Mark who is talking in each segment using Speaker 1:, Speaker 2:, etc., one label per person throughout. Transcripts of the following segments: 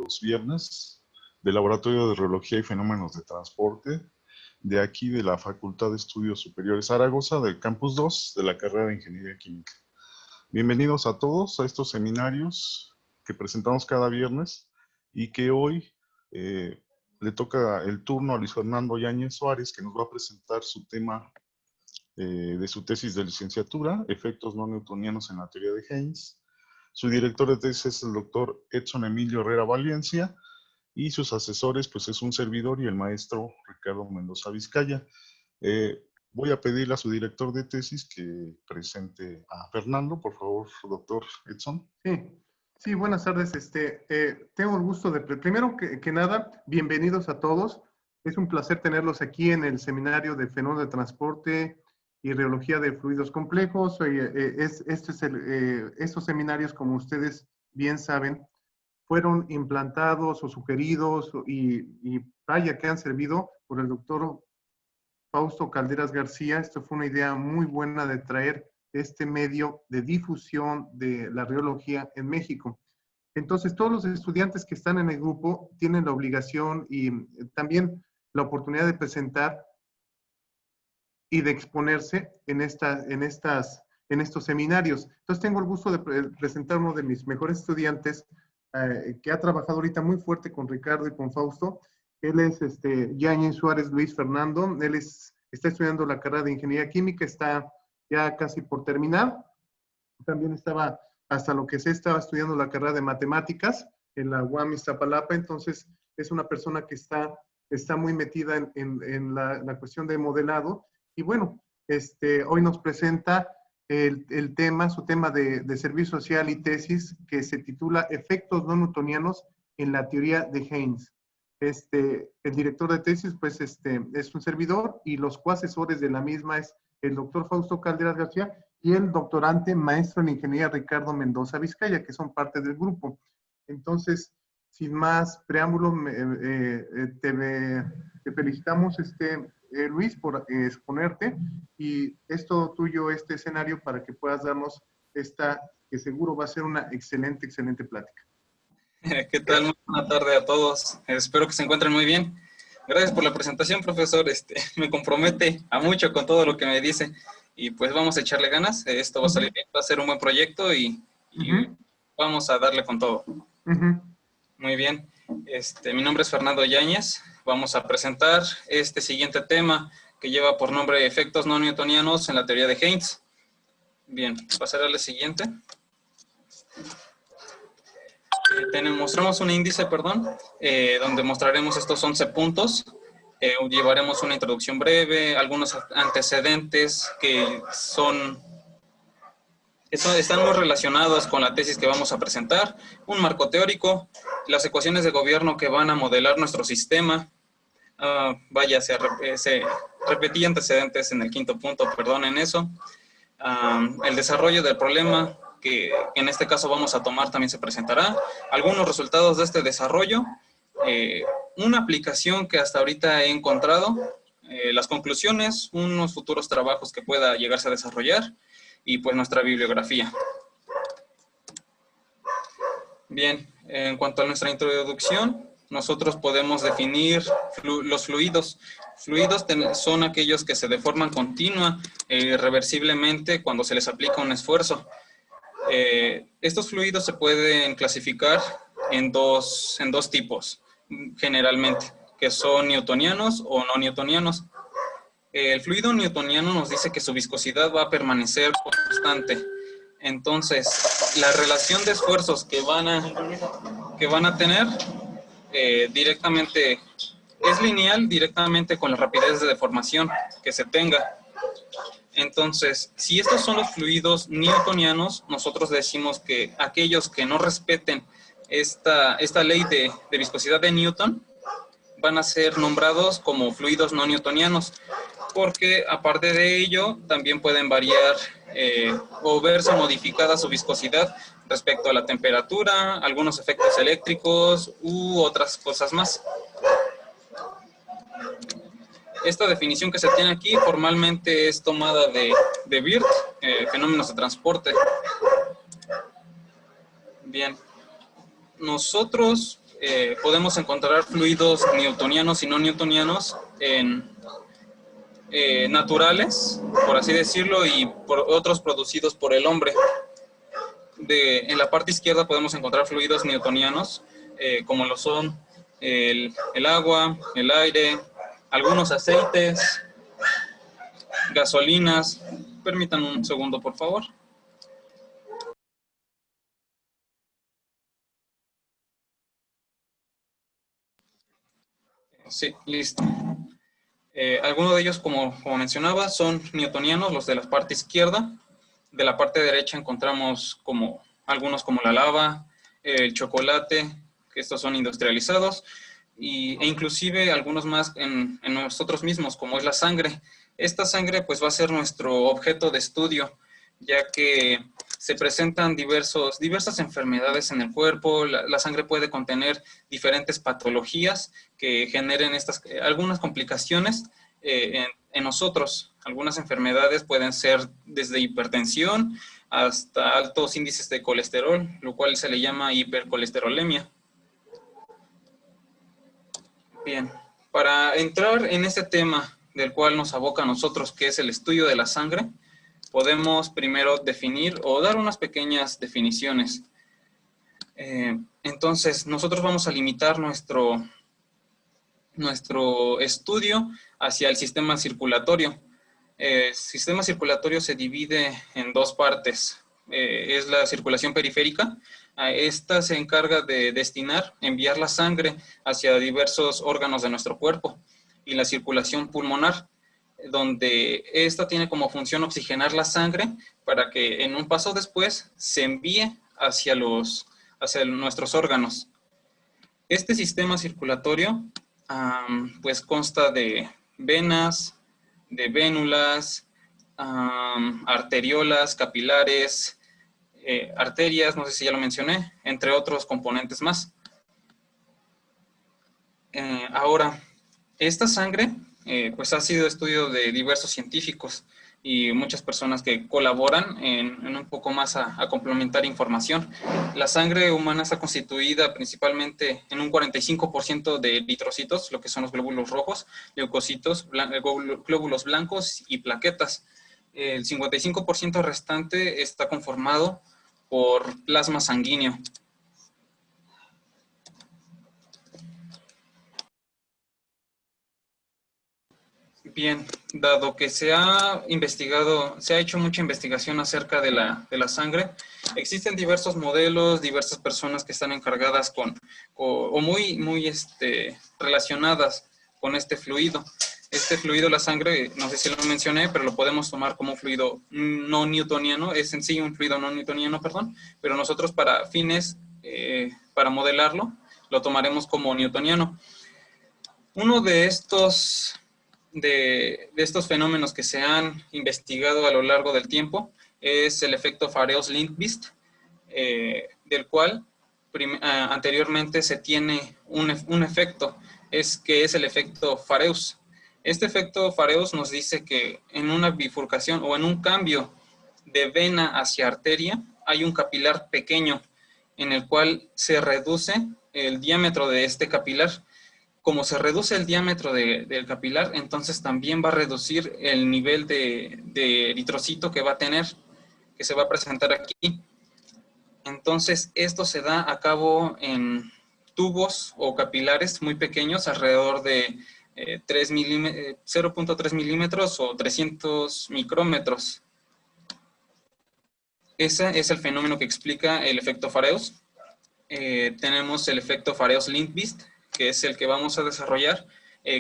Speaker 1: los viernes del Laboratorio de Reología y Fenómenos de Transporte, de aquí de la Facultad de Estudios Superiores Zaragoza, del Campus 2 de la carrera de Ingeniería Química. Bienvenidos a todos a estos seminarios que presentamos cada viernes y que hoy le toca el turno a Luis Fernando Yáñez Suárez, que nos va a presentar su tema de su tesis de licenciatura, Efectos no newtonianos en la teoría de Higgs. Su director de tesis es el doctor Edson Emilio Herrera Valencia, y sus asesores pues es un servidor y el maestro Ricardo Mendoza Vizcaya. Voy a pedirle a su director de tesis que presente a Fernando, por favor, doctor Edson.
Speaker 2: Sí, buenas tardes. Tengo el gusto de, primero que nada, bienvenidos a todos. Es un placer tenerlos aquí en el seminario de fenómenos de transporte y reología de fluidos complejos. Estos seminarios, como ustedes bien saben, fueron implantados o sugeridos y vaya que han servido por el doctor Fausto Calderas García. Esto fue una idea muy buena de traer este medio de difusión de la reología en México. Entonces, todos los estudiantes que están en el grupo tienen la obligación y también la oportunidad de presentar y de exponerse en estos seminarios. Entonces, tengo el gusto de presentar uno de mis mejores estudiantes que ha trabajado ahorita muy fuerte con Ricardo y con Fausto. Él es Yáñez Suárez Luis Fernando. Él está estudiando la carrera de Ingeniería Química, está ya casi por terminar. También estaba, hasta lo que sé, estaba estudiando la carrera de Matemáticas en la UAM Iztapalapa. Entonces, es una persona que está muy metida en la cuestión de modelado. Y bueno, hoy nos presenta su tema de servicio social y tesis, que se titula Efectos no newtonianos en la teoría de Higgs. El director de tesis, pues, es un servidor, y los coasesores de la misma es el doctor Fausto Calderas García y el doctorante maestro en ingeniería Ricardo Mendoza Vizcaya, que son parte del grupo. Entonces, sin más preámbulo, te felicitamos, Luis, por exponerte, y es todo tuyo este escenario para que puedas darnos esta, que seguro va a ser una excelente plática.
Speaker 3: ¿Qué tal? Muy buena tarde a todos. Espero que se encuentren muy bien. Gracias por la presentación, profesor. Me compromete a mucho con todo lo que me dice. Y pues vamos a echarle ganas. Esto va a salir bien, va a ser un buen proyecto y vamos a darle con todo. Muy bien. Mi nombre es Fernando Yáñez. Vamos a presentar este siguiente tema que lleva por nombre Efectos no newtonianos en la teoría de Higgs. Bien, pasaré al siguiente. Mostramos un índice, donde mostraremos estos 11 puntos. Llevaremos una introducción breve, algunos antecedentes que están muy relacionados con la tesis que vamos a presentar, un marco teórico, las ecuaciones de gobierno que van a modelar nuestro sistema. Se repetí antecedentes en el quinto punto, perdonen eso. El desarrollo del problema, que en este caso vamos a tomar, también se presentará. Algunos resultados de este desarrollo, una aplicación que hasta ahorita he encontrado, las conclusiones, unos futuros trabajos que pueda llegarse a desarrollar, y pues nuestra bibliografía. Bien, en cuanto a nuestra introducción, nosotros podemos definir los fluidos. Fluidos son aquellos que se deforman continua irreversiblemente cuando se les aplica un esfuerzo. Estos fluidos se pueden clasificar en dos tipos, generalmente, que son newtonianos o no newtonianos. El fluido newtoniano nos dice que su viscosidad va a permanecer constante. Entonces, la relación de esfuerzos que van a tener directamente es lineal directamente con la rapidez de deformación que se tenga. Entonces, si estos son los fluidos newtonianos, nosotros decimos que aquellos que no respeten esta ley de viscosidad de Newton van a ser nombrados como fluidos no newtonianos, porque aparte de ello también pueden variar o verse modificada su viscosidad respecto a la temperatura, algunos efectos eléctricos u otras cosas más. Esta definición que se tiene aquí formalmente es tomada de Wirth, fenómenos de transporte. Bien, nosotros podemos encontrar fluidos newtonianos y no newtonianos naturales, por así decirlo, y por otros producidos por el hombre. En la parte izquierda podemos encontrar fluidos newtonianos, como lo son el agua, el aire, algunos aceites, gasolinas. Permítanme un segundo, por favor. Sí, listo. Algunos de ellos, como mencionaba, son newtonianos, los de la parte izquierda. De la parte derecha encontramos algunos como la lava, el chocolate, que estos son industrializados, e inclusive algunos más en nosotros mismos, como es la sangre. Esta sangre pues va a ser nuestro objeto de estudio, ya que se presentan diversas enfermedades en el cuerpo. La sangre puede contener diferentes patologías que generen algunas complicaciones en nosotros. Algunas enfermedades pueden ser desde hipertensión hasta altos índices de colesterol, lo cual se le llama hipercolesterolemia. Bien, para entrar en este tema del cual nos aboca a nosotros, que es el estudio de la sangre, podemos primero definir o dar unas pequeñas definiciones. Entonces, nosotros vamos a limitar nuestro estudio hacia el sistema circulatorio. El sistema circulatorio se divide en dos partes. Es la circulación periférica. Esta se encarga de enviar la sangre hacia diversos órganos de nuestro cuerpo. Y la circulación pulmonar, donde esta tiene como función oxigenar la sangre para que en un paso después se envíe hacia nuestros órganos. Este sistema circulatorio pues consta de venas, de vénulas, arteriolas, capilares, arterias, no sé si ya lo mencioné, entre otros componentes más. Ahora, esta sangre pues ha sido estudio de diversos científicos y muchas personas que colaboran en un poco más a complementar información. La sangre humana está constituida principalmente en un 45% de eritrocitos, lo que son los glóbulos rojos, leucocitos, glóbulos blancos y plaquetas. El 55% restante está conformado por plasma sanguíneo. Bien, dado que se ha hecho mucha investigación acerca de la sangre, existen diversos modelos, diversas personas que están encargadas muy relacionadas con este fluido. Este fluido, la sangre, no sé si lo mencioné, pero lo podemos tomar como un fluido no newtoniano, es en sí un fluido no newtoniano, perdón, pero nosotros para fines, para modelarlo, lo tomaremos como newtoniano. Uno de estos fenómenos que se han investigado a lo largo del tiempo es el efecto Fareus-Lindqvist, del cual anteriormente se tiene un efecto, que es el efecto Fareus. Este efecto Fareus nos dice que en una bifurcación o en un cambio de vena hacia arteria hay un capilar pequeño en el cual se reduce el diámetro de este capilar. Como se reduce el diámetro del capilar, entonces también va a reducir el nivel de eritrocito que va a tener, que se va a presentar aquí. Entonces, esto se da a cabo en tubos o capilares muy pequeños, alrededor de 0.3 milímetros o 300 micrómetros. Ese es el fenómeno que explica el efecto Fareus. Tenemos el efecto Fareus-Lindqvist, que es el que vamos a desarrollar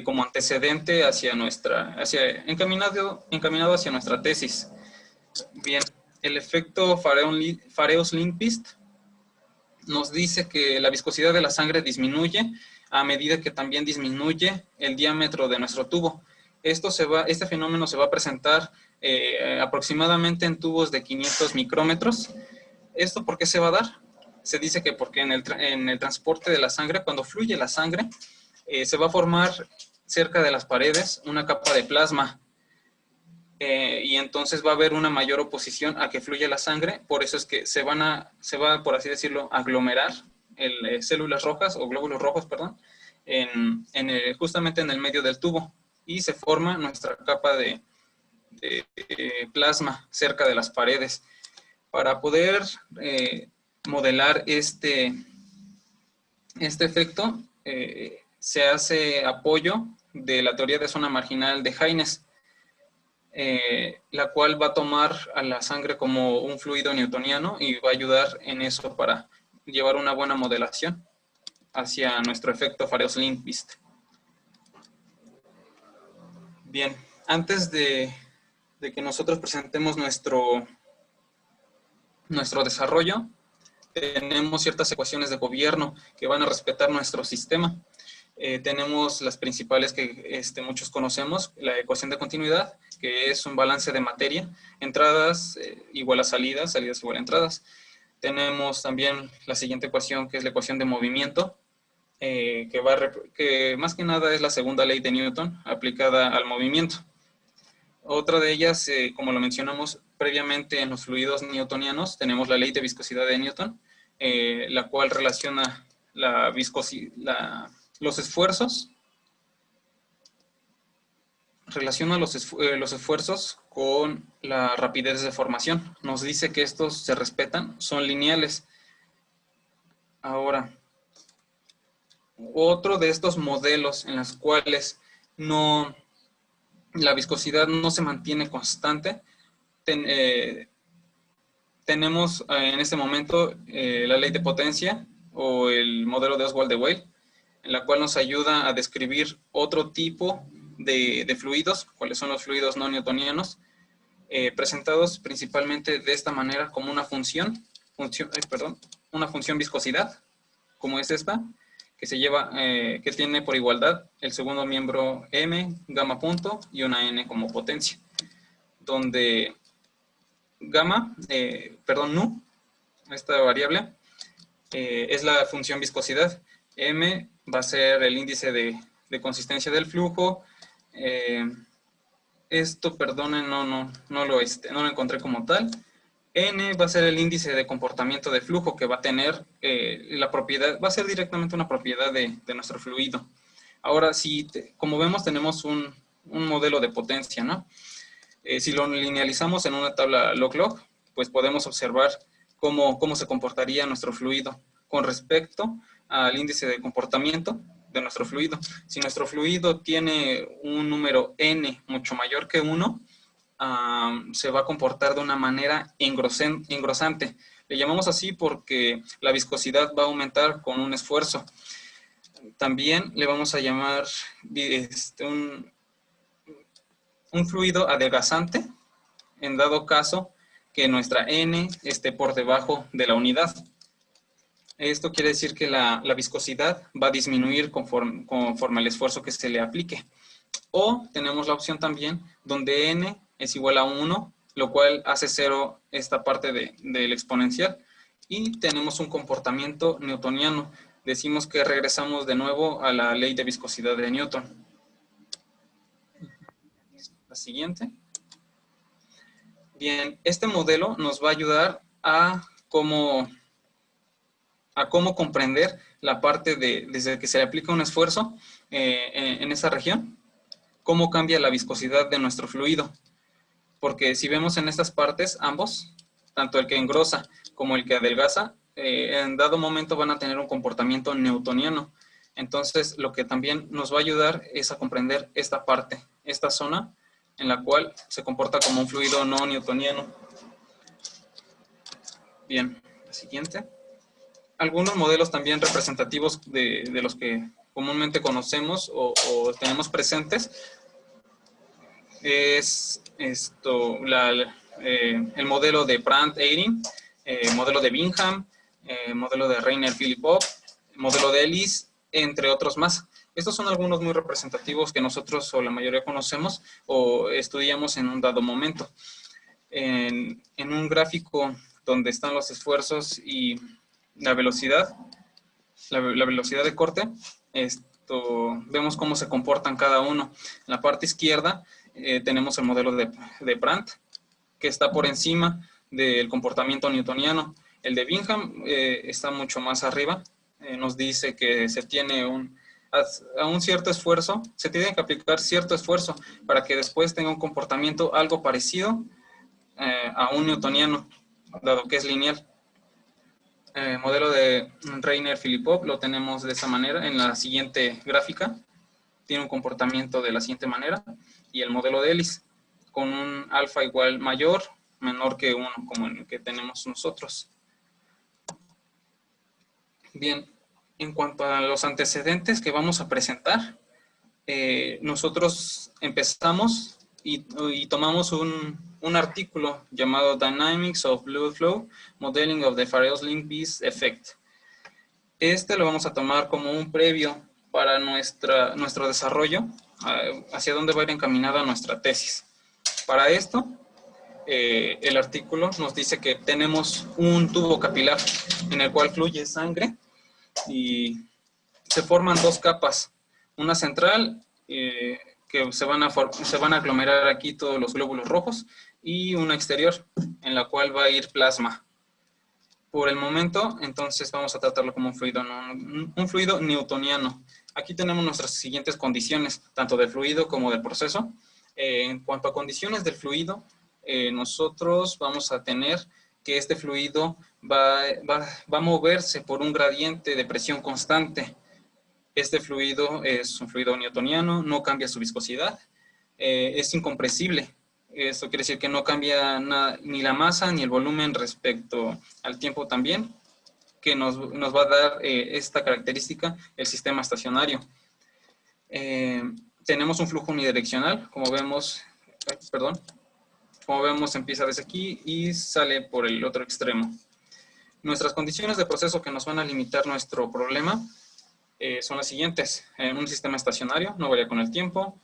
Speaker 3: como antecedente encaminado hacia nuestra tesis. Bien, el efecto Fareus-Lindqvist nos dice que la viscosidad de la sangre disminuye a medida que también disminuye el diámetro de nuestro tubo. Este fenómeno se va a presentar aproximadamente en tubos de 500 micrómetros. ¿Esto por qué se va a dar? Se dice que porque en el transporte de la sangre, cuando fluye la sangre, se va a formar cerca de las paredes una capa de plasma. Y entonces va a haber una mayor oposición a que fluya la sangre. Por eso es que se va, por así decirlo, a aglomerar células rojas o glóbulos rojos, perdón, justamente en el medio del tubo y se forma nuestra capa de plasma cerca de las paredes. Para poder modelar este efecto, se hace apoyo de la teoría de zona marginal de Haynes, la cual va a tomar a la sangre como un fluido newtoniano y va a ayudar en eso para llevar una buena modelación hacia nuestro efecto Fareos-Lindqvist. Bien, antes de que nosotros presentemos nuestro desarrollo, tenemos ciertas ecuaciones de gobierno que van a respetar nuestro sistema. Tenemos las principales que muchos conocemos, la ecuación de continuidad, que es un balance de materia, entradas igual a salidas, salidas igual a entradas. Tenemos también la siguiente ecuación, que es la ecuación de movimiento, que más que nada es la segunda ley de Newton aplicada al movimiento. Otra de ellas, como lo mencionamos previamente en los fluidos newtonianos, tenemos la ley de viscosidad de Newton, la cual relaciona los esfuerzos con la rapidez de formación. Nos dice que estos se respetan, son lineales. Ahora, otro de estos modelos en los cuales la viscosidad no se mantiene constante, tenemos en este momento la ley de potencia o el modelo de Oswald-de-Weil, en la cual nos ayuda a describir otro tipo de fluidos, cuáles son los fluidos no newtonianos, presentados principalmente de esta manera como una función viscosidad, como es esta, que tiene por igualdad el segundo miembro m, gamma punto, y una n como potencia, donde nu, esta variable, es la función viscosidad. M va a ser el índice de consistencia del flujo. Perdonen, no lo encontré como tal. N va a ser el índice de comportamiento de flujo que va a tener la propiedad, va a ser directamente una propiedad de nuestro fluido. Ahora, como vemos, tenemos un modelo de potencia, ¿no? Si lo linealizamos en una tabla log-log, pues podemos observar cómo se comportaría nuestro fluido con respecto al índice de comportamiento de nuestro fluido. Si nuestro fluido tiene un número n mucho mayor que 1, se va a comportar de una manera engrosante. Le llamamos así porque la viscosidad va a aumentar con un esfuerzo. También le vamos a llamar un fluido adelgazante, en dado caso que nuestra n esté por debajo de la unidad. Esto quiere decir que la viscosidad va a disminuir conforme al esfuerzo que se le aplique. O tenemos la opción también donde n es igual a 1, lo cual hace 0 esta parte del exponencial. Y tenemos un comportamiento newtoniano. Decimos que regresamos de nuevo a la ley de viscosidad de Newton. La siguiente. Bien, este modelo nos va a ayudar a cómo comprender la parte desde que se le aplica un esfuerzo en esa región, cómo cambia la viscosidad de nuestro fluido. Porque si vemos en estas partes, ambos, tanto el que engrosa como el que adelgaza, en dado momento van a tener un comportamiento newtoniano. Entonces, lo que también nos va a ayudar es a comprender esta parte, esta zona, en la cual se comporta como un fluido no newtoniano. Bien, la siguiente. Algunos modelos también representativos de los que comúnmente conocemos o tenemos presentes es el modelo de Brandt-Eyring, modelo de Bingham, modelo de Reiner-Filipov, modelo de Ellis, entre otros más. Estos son algunos muy representativos que nosotros o la mayoría conocemos o estudiamos en un dado momento. En un gráfico donde están los esfuerzos y la velocidad de corte, vemos cómo se comportan cada uno. En la parte izquierda tenemos el modelo de Brandt, que está por encima del comportamiento newtoniano. El de Bingham está mucho más arriba, nos dice que se tiene a un cierto esfuerzo, se tiene que aplicar cierto esfuerzo para que después tenga un comportamiento algo parecido a un newtoniano, dado que es lineal. El modelo de Reiner-Filipov lo tenemos de esa manera en la siguiente gráfica. Tiene un comportamiento de la siguiente manera. Y el modelo de Ellis, con un alfa igual mayor, menor que 1, como el que tenemos nosotros. Bien, en cuanto a los antecedentes que vamos a presentar, nosotros empezamos y tomamos un artículo llamado Dynamics of Fluid Flow, Modeling of the Farrell-Link-Bees Effect. Este lo vamos a tomar como un previo para nuestro desarrollo, hacia dónde va a ir encaminada nuestra tesis. Para esto, el artículo nos dice que tenemos un tubo capilar en el cual fluye sangre y se forman dos capas, una central que se van a aglomerar aquí todos los glóbulos rojos y una exterior en la cual va a ir plasma. Por el momento, entonces vamos a tratarlo como un fluido newtoniano. Aquí tenemos nuestras siguientes condiciones, tanto del fluido como del proceso. En cuanto a condiciones del fluido, nosotros vamos a tener que este fluido va a moverse por un gradiente de presión constante. Este fluido es un fluido newtoniano, no cambia su viscosidad, es incompresible. Esto quiere decir que no cambia nada, ni la masa ni el volumen respecto al tiempo también, que nos va a dar esta característica, el sistema estacionario. Tenemos un flujo unidireccional, como vemos, empieza desde aquí y sale por el otro extremo. Nuestras condiciones de proceso que nos van a limitar nuestro problema son las siguientes. Un sistema estacionario, no varía con el tiempo.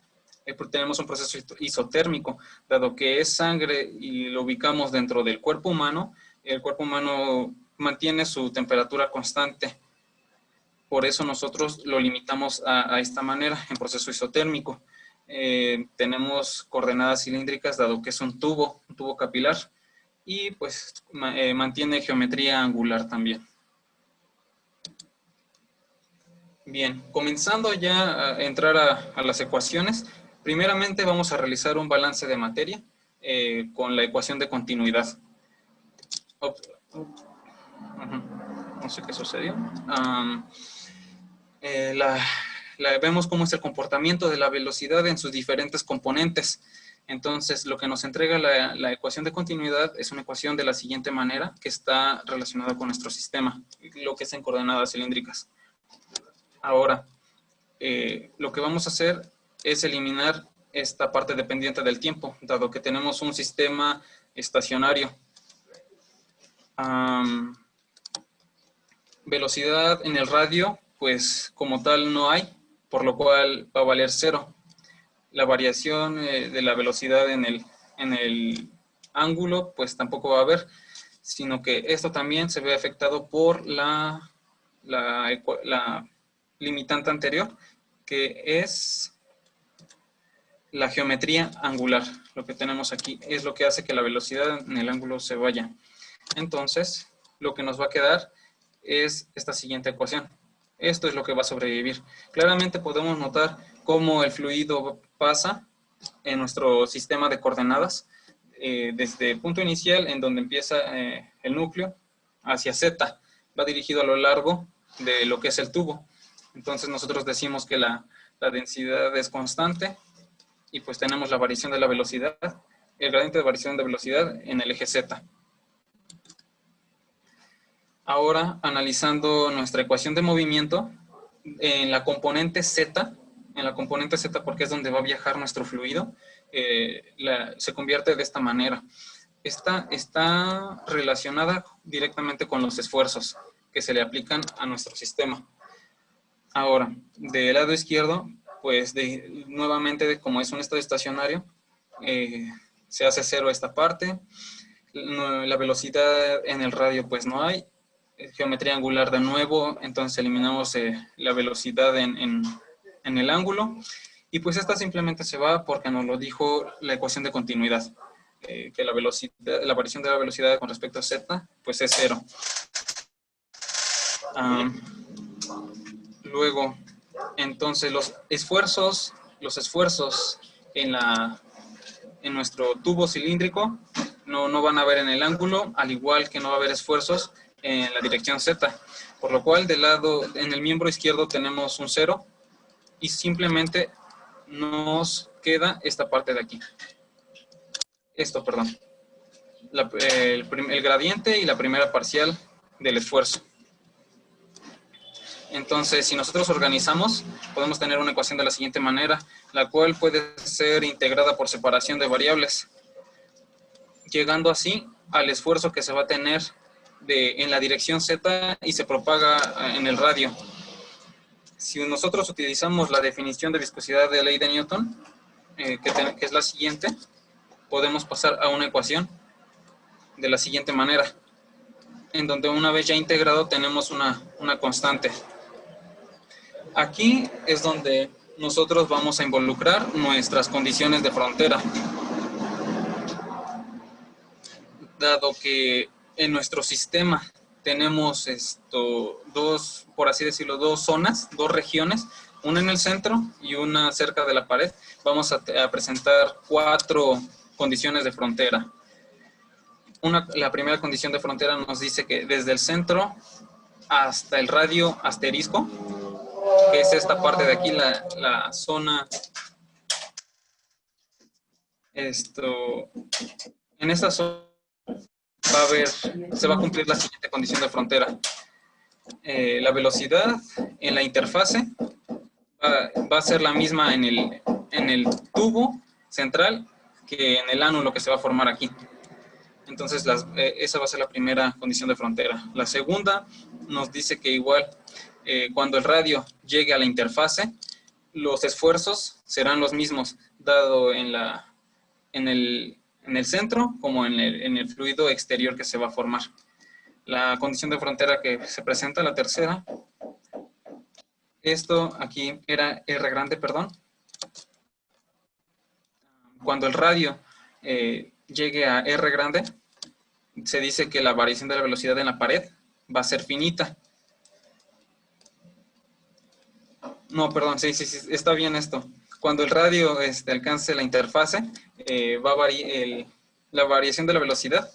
Speaker 3: Tenemos un proceso isotérmico, dado que es sangre y lo ubicamos dentro del cuerpo humano, el cuerpo humano mantiene su temperatura constante. Por eso nosotros lo limitamos a esta manera, en proceso isotérmico. Tenemos coordenadas cilíndricas, dado que es un tubo capilar, y pues mantiene geometría angular también. Bien, comenzando ya a entrar a las ecuaciones, primeramente vamos a realizar un balance de materia con la ecuación de continuidad. No sé qué sucedió. Vemos cómo es el comportamiento de la velocidad en sus diferentes componentes. Entonces, lo que nos entrega la ecuación de continuidad es una ecuación de la siguiente manera, que está relacionada con nuestro sistema, lo que es en coordenadas cilíndricas. Ahora, lo que vamos a hacer es eliminar esta parte dependiente del tiempo, dado que tenemos un sistema estacionario. Velocidad en el radio, pues como tal no hay, por lo cual va a valer 0. La variación de la velocidad en el ángulo, pues tampoco va a haber, sino que esto también se ve afectado por la limitante anterior, que es la geometría angular. Lo que tenemos aquí es lo que hace que la velocidad en el ángulo se vaya. Entonces, lo que nos va a quedar es esta siguiente ecuación. Esto es lo que va a sobrevivir. Claramente podemos notar cómo el fluido pasa en nuestro sistema de coordenadas desde el punto inicial, en donde empieza el núcleo, hacia Z. Va dirigido a lo largo de lo que es el tubo. Entonces nosotros decimos que la densidad es constante y pues tenemos la variación de la velocidad, el gradiente de variación de velocidad en el eje Z. Ahora, analizando nuestra ecuación de movimiento, en la componente Z, porque es donde va a viajar nuestro fluido, se convierte de esta manera. Esta está relacionada directamente con los esfuerzos que se le aplican a nuestro sistema. Ahora, del lado izquierdo, pues nuevamente, como es un estado estacionario, se hace 0 esta parte. La velocidad en el radio pues no hay. Geometría angular de nuevo, entonces eliminamos la velocidad en el ángulo. Y pues esta simplemente se va porque nos lo dijo la ecuación de continuidad. Que la variación de la velocidad con respecto a Z pues es 0. Luego, entonces los esfuerzos en nuestro tubo cilíndrico no van a haber en el ángulo, al igual que no va a haber esfuerzos en la dirección Z. Por lo cual, en el miembro izquierdo tenemos un 0 y simplemente nos queda esta parte de aquí. Esto, perdón. El gradiente y la primera parcial del esfuerzo. Entonces, si nosotros organizamos, podemos tener una ecuación de la siguiente manera, la cual puede ser integrada por separación de variables, llegando así al esfuerzo que se va a tener en la dirección Z y se propaga en el radio. Si nosotros utilizamos la definición de viscosidad de la ley de Newton, que es la siguiente, podemos pasar a una ecuación de la siguiente manera, en donde una vez ya integrado tenemos una constante. Aquí es donde nosotros vamos a involucrar nuestras condiciones de frontera. Dado que en nuestro sistema tenemos por así decirlo, dos zonas, dos regiones, una en el centro y una cerca de la pared, vamos a presentar 4 condiciones de frontera. La primera condición de frontera nos dice que desde el centro hasta el radio asterisco, que es esta parte de aquí, la zona, en esta zona se va a cumplir la siguiente condición de frontera. La velocidad en la interfase va a ser la misma en el tubo central que en el ánulo que se va a formar aquí. Entonces, esa va a ser la primera condición de frontera. La segunda nos dice que igual, cuando el radio llegue a la interfase, los esfuerzos serán los mismos, dado en el centro como en el fluido exterior que se va a formar. La condición de frontera que se presenta, la tercera, esto aquí era R grande, perdón. Cuando el radio llegue a R grande, se dice que la variación de la velocidad en la pared va a ser finita. No, perdón, sí, está bien esto. Cuando el radio alcance la interfase, la variación de la velocidad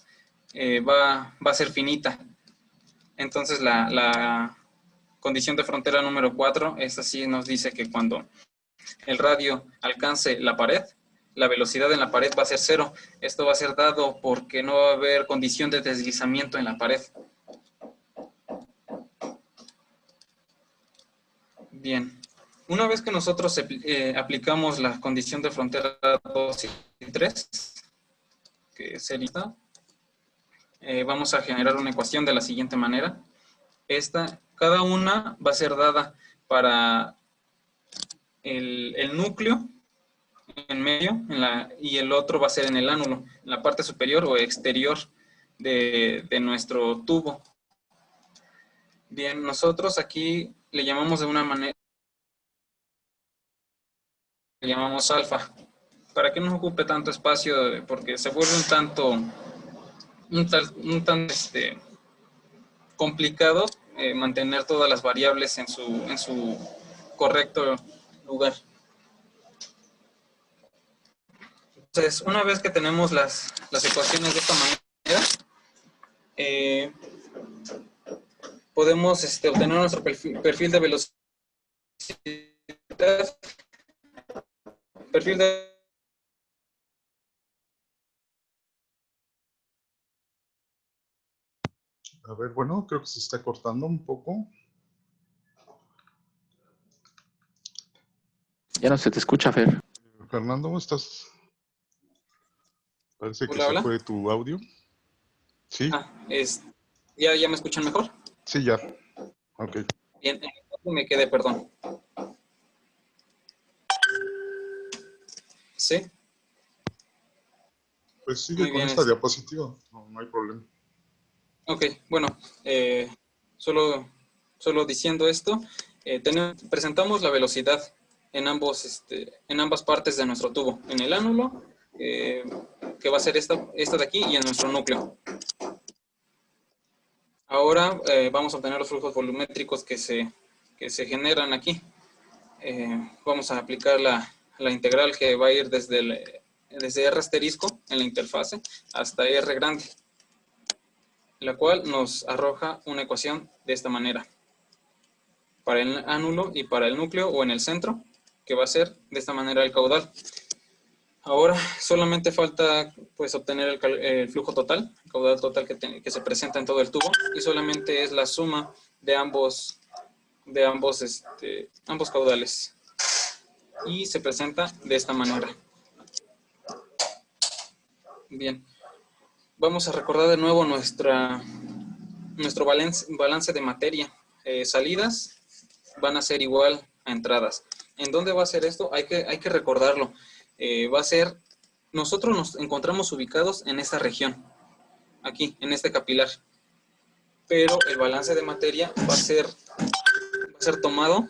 Speaker 3: va a ser finita. Entonces, la condición de frontera número 4, esta sí nos dice que cuando el radio alcance la pared, la velocidad en la pared va a ser 0. Esto va a ser dado porque no va a haber condición de deslizamiento en la pared. Bien. Una vez que nosotros aplicamos la condición de frontera 2 y 3, que sería, vamos a generar una ecuación de la siguiente manera. Cada una va a ser dada para el núcleo en medio y el otro va a ser en el ánulo, en la parte superior o exterior de nuestro tubo. Bien, nosotros aquí le llamamos de una manera, le llamamos alfa, para que no ocupe tanto espacio, porque se vuelve un tanto complicado mantener todas las variables en su correcto lugar. Entonces, una vez que tenemos las ecuaciones de esta manera, podemos obtener nuestro perfil de velocidad,
Speaker 1: A ver, bueno, creo que se está cortando un poco.
Speaker 4: Ya no se te escucha, Fer.
Speaker 1: Fernando, ¿estás? Parece que
Speaker 3: Hola,
Speaker 1: se
Speaker 3: hola.
Speaker 1: fue tu audio. Sí.
Speaker 3: ¿Ya me escuchan mejor?
Speaker 1: Sí, ya. Ok.
Speaker 3: Bien, me quedé, perdón. ¿Sí?
Speaker 1: Pues sigue
Speaker 3: Muy
Speaker 1: con
Speaker 3: bien,
Speaker 1: esta diapositiva. No hay problema.
Speaker 3: Ok, bueno, solo diciendo esto, presentamos la velocidad en ambas partes de nuestro tubo, en el ánulo, que va a ser esta de aquí, y en nuestro núcleo. Ahora vamos a obtener los flujos volumétricos que se que se generan aquí. Vamos a aplicar la integral que va a ir desde R asterisco en la interfase hasta R grande, la cual nos arroja una ecuación de esta manera. Para el ánulo y para el núcleo o en el centro, que va a ser de esta manera el caudal. Ahora solamente falta pues obtener el flujo total, el caudal total que se presenta en todo el tubo, y solamente es la suma de ambos caudales. Y se presenta de esta manera. Bien, vamos a recordar de nuevo nuestro balance de materia. Salidas van a ser igual a entradas. ¿En dónde va a ser esto? Hay que recordarlo. Va a ser, nosotros nos encontramos ubicados en esta región, aquí, en este capilar. Pero el balance de materia va a ser tomado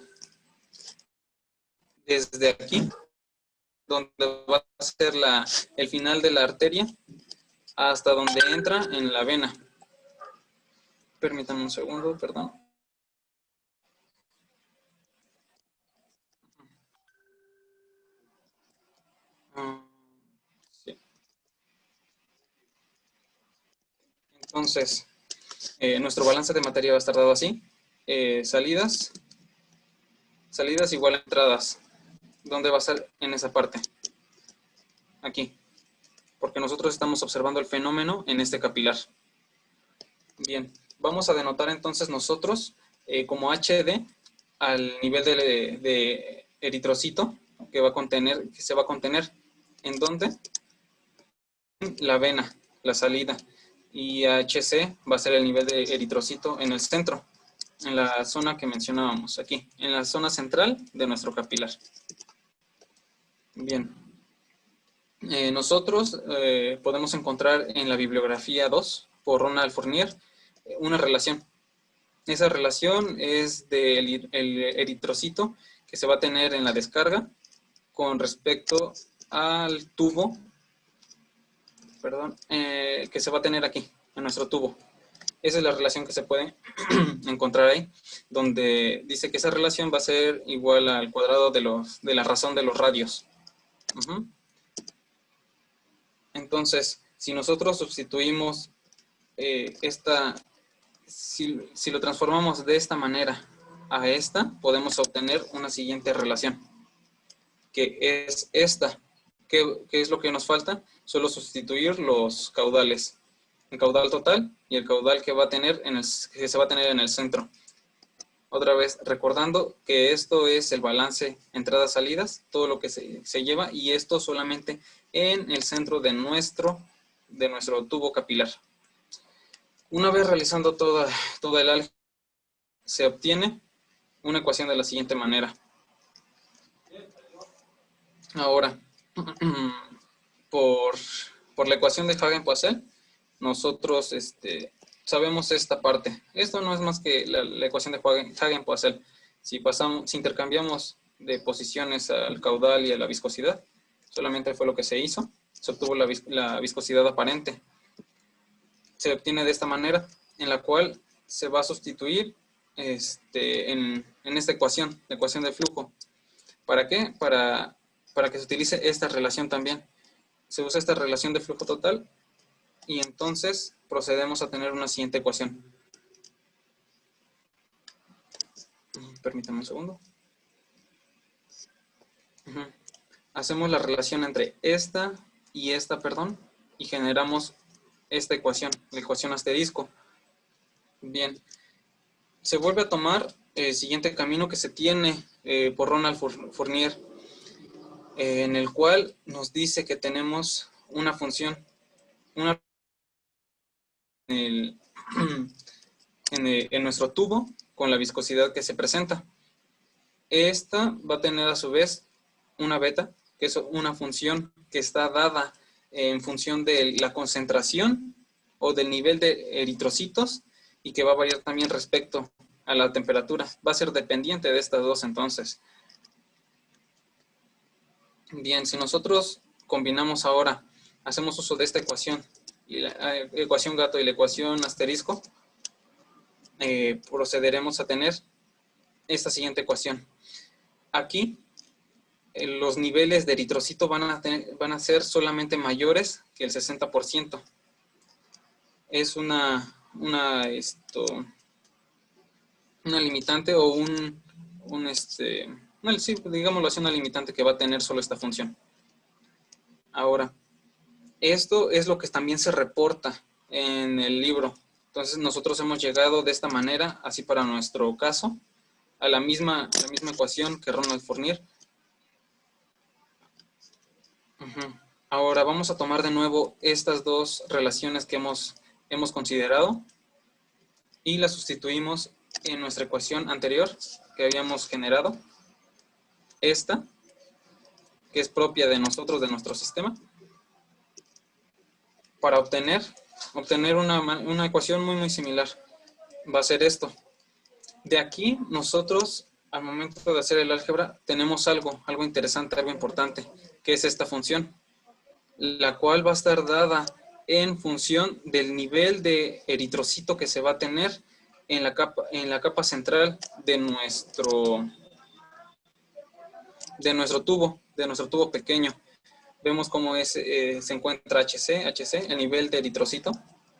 Speaker 3: desde aquí, donde va a ser el final de la arteria, hasta donde entra en la vena. Permítanme un segundo, perdón. Sí. Entonces, nuestro balance de materia va a estar dado así. Salidas igual a entradas. ¿Dónde va a ser? En esa parte. Aquí. Porque nosotros estamos observando el fenómeno en este capilar. Bien. Vamos a denotar entonces nosotros como HD al nivel de eritrocito que se va a contener. ¿En dónde? La vena, la salida. Y HC va a ser el nivel de eritrocito en el centro, en la zona que mencionábamos aquí, en la zona central de nuestro capilar. Bien. Nosotros podemos encontrar en la bibliografía 2, por Ronald Fournier, una relación. Esa relación es del eritrocito que se va a tener en la descarga con respecto al tubo, que se va a tener aquí, en nuestro tubo. Esa es la relación que se puede encontrar ahí, donde dice que esa relación va a ser igual al cuadrado de la razón de los radios. Entonces, si nosotros sustituimos si lo transformamos de esta manera a esta, podemos obtener una siguiente relación, que es esta. ¿Qué es lo que nos falta? Solo sustituir los caudales. El caudal total y el caudal que se va a tener en el centro. Otra vez, recordando que esto es el balance entradas-salidas, todo lo que se lleva, y esto solamente en el centro de nuestro tubo capilar. Una vez realizando toda el álgebra, se obtiene una ecuación de la siguiente manera. Ahora, por la ecuación de Hagen-Poiseuille, nosotros sabemos esta parte. Esto no es más que la ecuación de Hagen-Poiseuille. Si intercambiamos de posiciones al caudal y a la viscosidad, solamente fue lo que se hizo. Se obtuvo la viscosidad aparente. Se obtiene de esta manera, en la cual se va a sustituir en esta ecuación, la ecuación de flujo. ¿Para qué? Para que se utilice esta relación también. Se usa esta relación de flujo total y entonces procedemos a tener una siguiente ecuación. Permítanme un segundo. Hacemos la relación entre esta y esta, y generamos esta ecuación, la ecuación asterisco. Bien. Se vuelve a tomar el siguiente camino que se tiene por Ronald Fournier, en el cual nos dice que tenemos una función, en nuestro tubo con la viscosidad que se presenta. Esta va a tener a su vez una beta, que es una función que está dada en función de la concentración o del nivel de eritrocitos y que va a variar también respecto a la temperatura. Va a ser dependiente de estas dos entonces. Bien, si nosotros combinamos ahora, hacemos uso de esta ecuación, la ecuación gato y la ecuación asterisco, procederemos a tener esta siguiente ecuación. Aquí los niveles de eritrocito van a ser solamente mayores que el 60%. Es una limitante o sí, digámoslo así, una limitante que va a tener solo esta función. Ahora, esto es lo que también se reporta en el libro. Entonces nosotros hemos llegado de esta manera, así para nuestro caso, a la misma ecuación que Ronald Fournier. Ahora vamos a tomar de nuevo estas dos relaciones que hemos considerado y las sustituimos en nuestra ecuación anterior que habíamos generado. Esta, que es propia de nosotros, de nuestro sistema, para obtener una ecuación muy similar. Va a ser esto. De aquí, nosotros, al momento de hacer el álgebra, tenemos algo interesante, algo importante, que es esta función, la cual va a estar dada en función del nivel de eritrocito que se va a tener en la capa central de nuestro tubo pequeño. Vemos cómo se encuentra HC, el nivel de eritrocito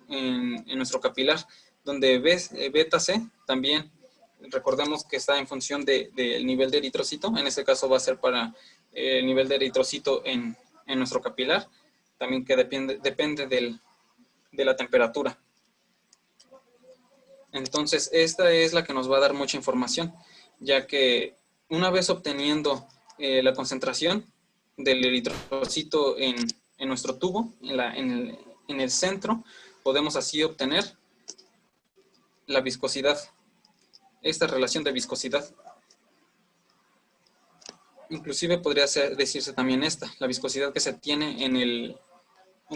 Speaker 3: en nuestro capilar, donde beta C también, recordemos que está en función del nivel de eritrocito. En este caso va a ser para el nivel de eritrocito en nuestro capilar, también que depende de la temperatura. Entonces, esta es la que nos va a dar mucha información, ya que una vez obteniendo la concentración del eritrocito en nuestro tubo, en el centro, podemos así obtener la viscosidad, esta relación de viscosidad. Inclusive podría decirse también la viscosidad que se tiene en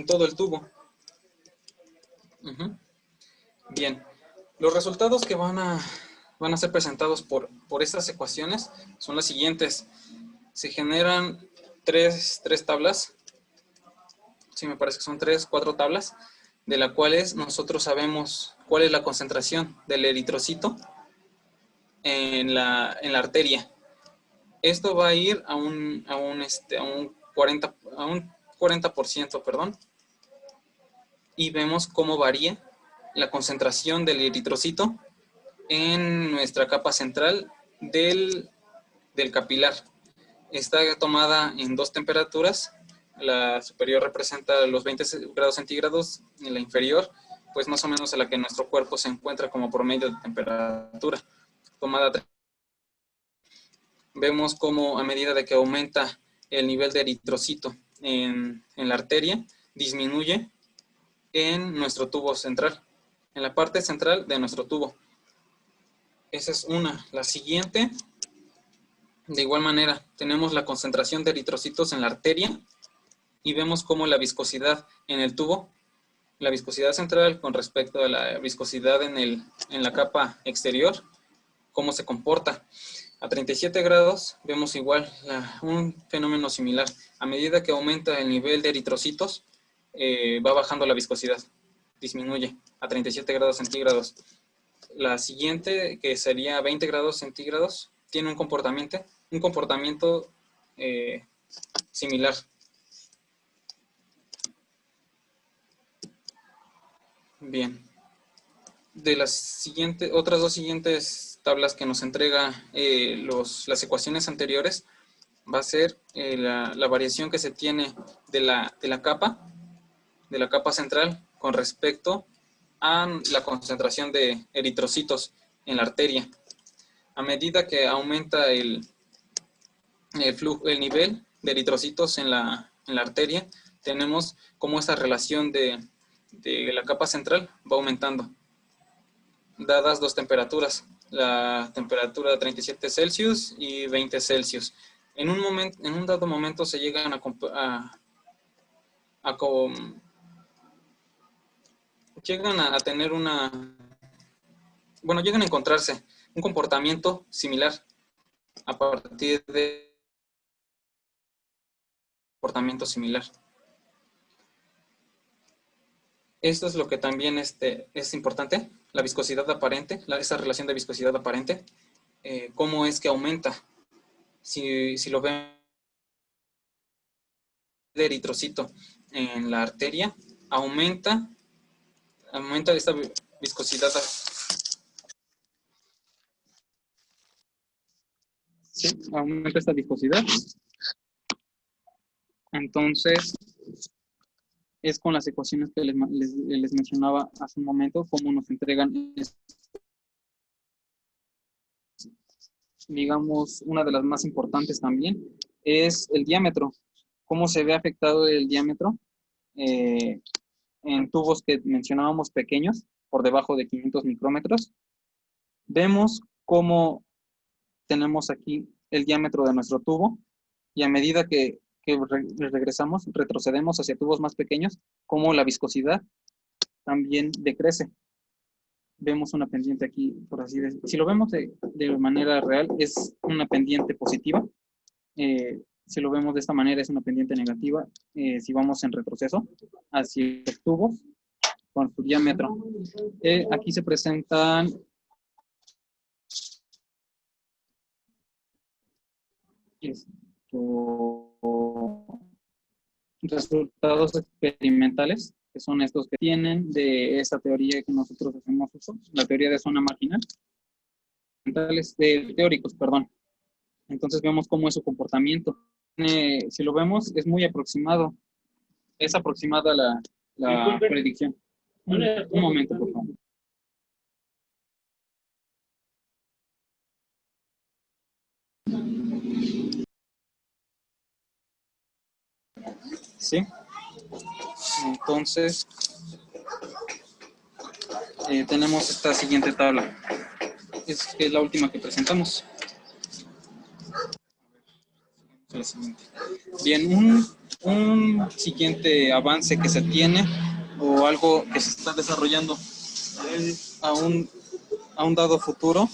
Speaker 3: todo el tubo. Bien, los resultados que van a ser presentados por estas ecuaciones son las siguientes. Se generan tres tablas, sí, me parece que son 4 tablas, de las cuales nosotros sabemos cuál es la concentración del eritrocito en la arteria. Esto va a ir a un 40%, perdón, y vemos cómo varía la concentración del eritrocito en nuestra capa central del capilar. Está tomada en 2 temperaturas. La superior representa los 20 grados centígrados y la inferior, pues más o menos a la que nuestro cuerpo se encuentra como promedio de temperatura. Tomada. Vemos cómo a medida de que aumenta el nivel de eritrocito en la arteria, disminuye en nuestro tubo central, en la parte central de nuestro tubo. Esa es una. La siguiente, de igual manera, tenemos la concentración de eritrocitos en la arteria y vemos cómo la viscosidad en el tubo, la viscosidad central con respecto a la viscosidad en la capa exterior, cómo se comporta. A 37 grados vemos igual un fenómeno similar. A medida que aumenta el nivel de eritrocitos, va bajando la viscosidad, disminuye a 37 grados centígrados. La siguiente, que sería 20 grados centígrados, tiene un comportamiento similar. Bien. De las otras 2 siguientes tablas que nos entrega las ecuaciones anteriores, va a ser la variación que se tiene de la capa central con respecto a la concentración de eritrocitos en la arteria. A medida que aumenta el nivel de eritrocitos en la arteria, tenemos como esta relación de la capa central va aumentando, dadas 2 temperaturas, la temperatura de 37 Celsius y 20 Celsius. En un dado momento se llegan llegan a encontrarse un comportamiento similar a partir de comportamiento similar. Esto es lo que también es importante, la viscosidad aparente, esa relación de viscosidad aparente. cómo es que aumenta. Si lo ven de eritrocito en la arteria, aumenta esta viscosidad. Sí, aumenta esta viscosidad. Entonces, es con las ecuaciones que les mencionaba hace un momento, cómo nos entregan, digamos, una de las más importantes también, es el diámetro. ¿Cómo se ve afectado el diámetro? En tubos que mencionábamos pequeños, por debajo de 500 micrómetros. Vemos cómo tenemos aquí el diámetro de nuestro tubo y a medida que regresamos, retrocedemos hacia tubos más pequeños, como la viscosidad también decrece. Vemos una pendiente aquí, por así decirlo. Si lo vemos de manera real, es una pendiente positiva. Si lo vemos de esta manera, es una pendiente negativa. Si vamos en retroceso hacia los tubos con su diámetro. Aquí se presentan resultados experimentales, que son estos que tienen de esta teoría que nosotros hacemos uso, la teoría de zona marginal, teóricos, perdón. Entonces vemos cómo es su comportamiento. Si lo vemos, es muy aproximado. Es aproximada la predicción. Un momento, por favor. Sí. Entonces, tenemos esta siguiente tabla. Es la última que presentamos. Bien, un siguiente avance que se tiene o algo que se está desarrollando a un dado futuro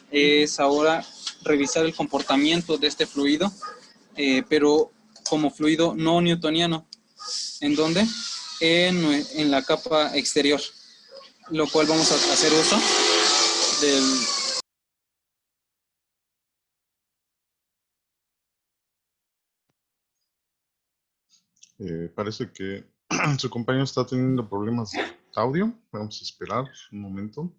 Speaker 3: es ahora revisar el comportamiento de este fluido, pero como fluido no newtoniano. ¿En dónde? En la capa exterior, lo cual vamos a hacer uso del...
Speaker 1: Parece que su compañero está teniendo problemas de audio. Vamos a esperar un momento.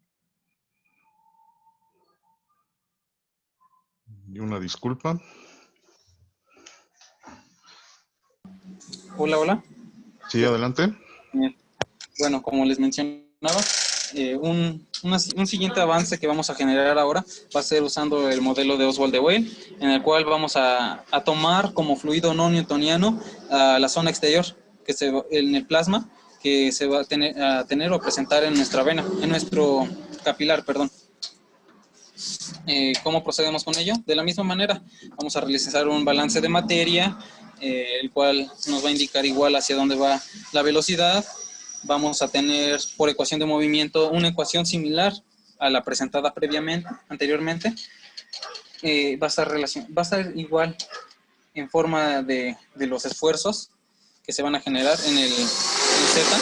Speaker 1: Y una disculpa.
Speaker 3: Hola, hola.
Speaker 1: Sí, adelante.
Speaker 3: Bien. Bueno, como les mencionaba, un siguiente avance que vamos a generar ahora va a ser usando el modelo de Ostwald-de-Weil, en el cual vamos a tomar como fluido no newtoniano la zona exterior en el plasma que se va a tener o presentar en nuestra vena, en nuestro capilar, perdón. ¿Cómo procedemos con ello? De la misma manera, vamos a realizar un balance de materia, el cual nos va a indicar igual hacia dónde va la velocidad. Vamos a tener por ecuación de movimiento una ecuación similar a la presentada anteriormente. Va a estar igual en forma de los esfuerzos que se van a generar en el Z.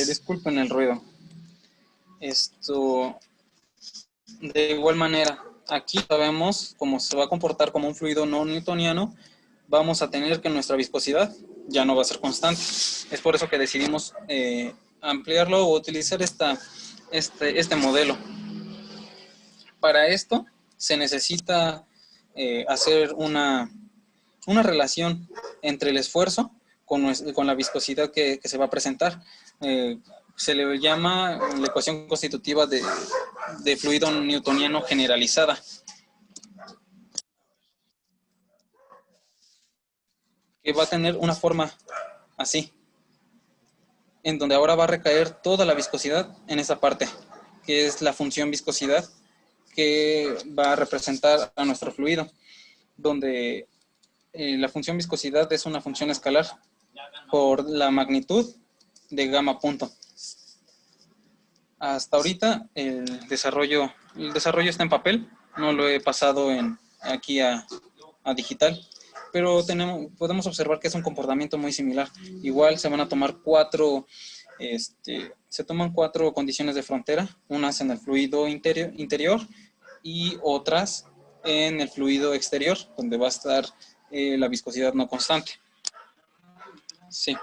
Speaker 3: Disculpen el ruido. De igual manera, aquí sabemos cómo se va a comportar como un fluido no newtoniano. Vamos a tener que nuestra viscosidad ya no va a ser constante. Es por eso que decidimos ampliarlo o utilizar este modelo. Para esto se necesita hacer una relación entre el esfuerzo con la viscosidad que se va a presentar. Se le llama la ecuación constitutiva de fluido newtoniano generalizada. Que va a tener una forma así, en donde ahora va a recaer toda la viscosidad en esa parte, que es la función viscosidad que va a representar a nuestro fluido, donde la función viscosidad es una función escalar por la magnitud de gamma punto. Hasta ahorita el desarrollo está en papel, no lo he pasado aquí a digital. pero podemos observar que es un comportamiento muy similar. Igual se van a tomar se toman 4 condiciones de frontera, unas en el fluido interior y otras en el fluido exterior, donde va a estar la viscosidad no constante. Sí,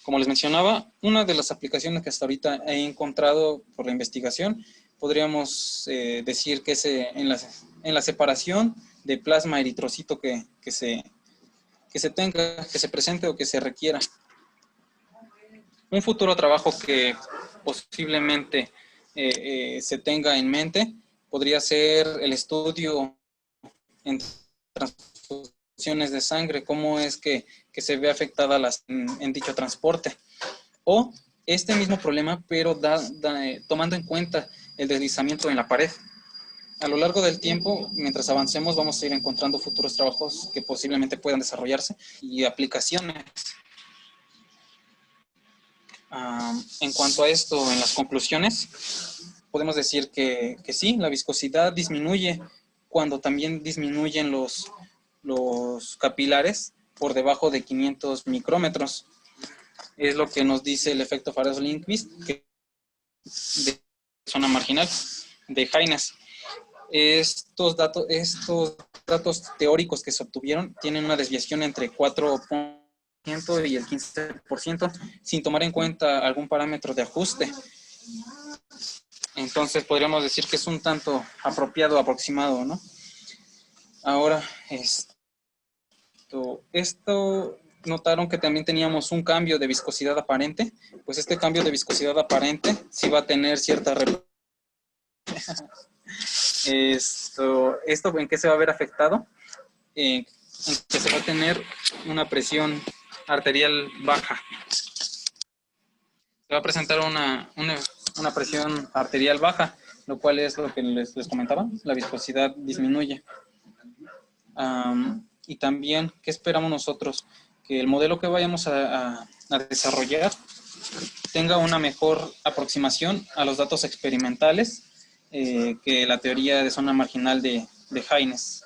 Speaker 3: como les mencionaba, una de las aplicaciones que hasta ahorita he encontrado por la investigación, podríamos decir que es en la separación de plasma eritrocito que se presente o que se requiera. Un futuro trabajo que posiblemente se tenga en mente podría ser el estudio en transfusiones de sangre, cómo es que se ve afectada en dicho transporte. O este mismo problema, pero tomando en cuenta el deslizamiento en la pared. A lo largo del tiempo, mientras avancemos, vamos a ir encontrando futuros trabajos que posiblemente puedan desarrollarse y aplicaciones. En cuanto a esto, en las conclusiones, podemos decir que sí, la viscosidad disminuye cuando también disminuyen los capilares por debajo de 500 micrómetros. Es lo que nos dice el efecto Farrell-Lindquist de zona marginal de Haynes. Estos datos teóricos que se obtuvieron tienen una desviación entre 4% y el 15%, sin tomar en cuenta algún parámetro de ajuste. Entonces podríamos decir que es un tanto apropiado, aproximado, ¿no? Ahora, esto notaron que también teníamos un cambio de viscosidad aparente. Pues este cambio de viscosidad aparente sí va a tener cierta... ¿Esto en qué se va a ver afectado? En que se va a tener una presión arterial baja. Se va a presentar una presión arterial baja, lo cual es lo que les comentaba, la viscosidad disminuye. Y también, ¿qué esperamos nosotros? Que el modelo que vayamos a desarrollar tenga una mejor aproximación a los datos experimentales que la teoría de zona marginal de Haynes.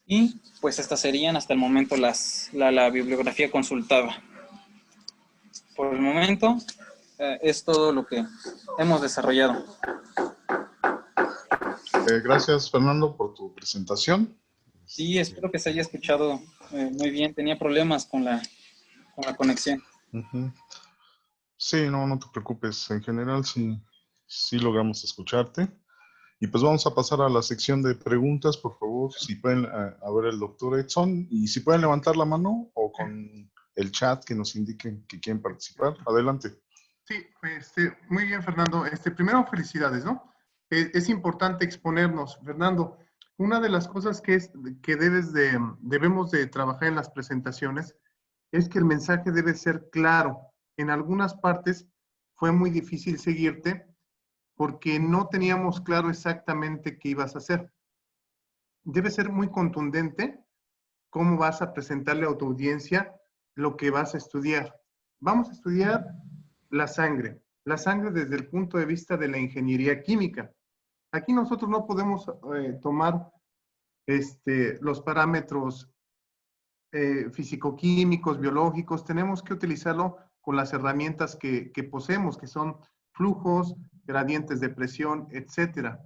Speaker 3: Y pues estas serían hasta el momento la bibliografía consultada. Por el momento es todo lo que hemos desarrollado.
Speaker 1: Gracias, Fernando, por tu presentación.
Speaker 3: Sí, espero que se haya escuchado muy bien. Tenía problemas con la conexión.
Speaker 1: Uh-huh. Sí, no te preocupes. En general sí logramos escucharte. Y pues vamos a pasar a la sección de preguntas, por favor. Si pueden, a ver el doctor Edson, y si pueden levantar la mano o con el chat que nos indiquen que quieren participar. Adelante.
Speaker 2: Sí, muy bien, Fernando. Primero, felicidades, ¿no? Es importante exponernos, Fernando. Una de las cosas que debemos de trabajar en las presentaciones es que el mensaje debe ser claro. En algunas partes fue muy difícil seguirte porque no teníamos claro exactamente qué ibas a hacer. Debe ser muy contundente cómo vas a presentarle a tu audiencia lo que vas a estudiar. Vamos a estudiar la sangre desde el punto de vista de la ingeniería química. Aquí nosotros no podemos tomar los parámetros físico-químicos, biológicos, tenemos que utilizarlo con las herramientas que poseemos, que son flujos, gradientes de presión, etcétera.